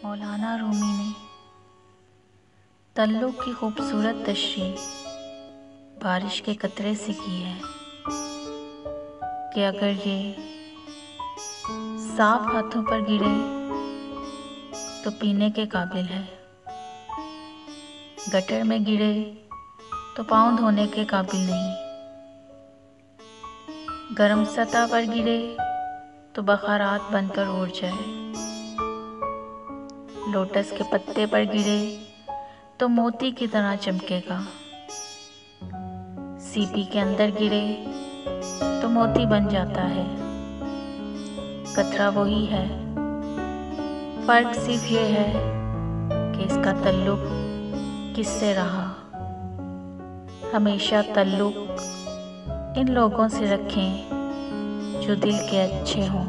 मौलाना रूमी ने तल्लुक़ की खूबसूरत तशरीह बारिश के कतरे से की है कि अगर ये साफ हाथों पर गिरे तो पीने के काबिल है, गटर में गिरे तो पाँव धोने के काबिल नहीं, गर्म सतह पर गिरे तो बखारात बनकर उड़ जाए, लोटस के पत्ते पर गिरे तो मोती की तरह चमकेगा, सीपी के अंदर गिरे तो मोती बन जाता है। कतरा वही है, फर्क सिर्फ ये है कि इसका तल्लुक़ किससे रहा। हमेशा तल्लुक़ इन लोगों से रखें जो दिल के अच्छे हों।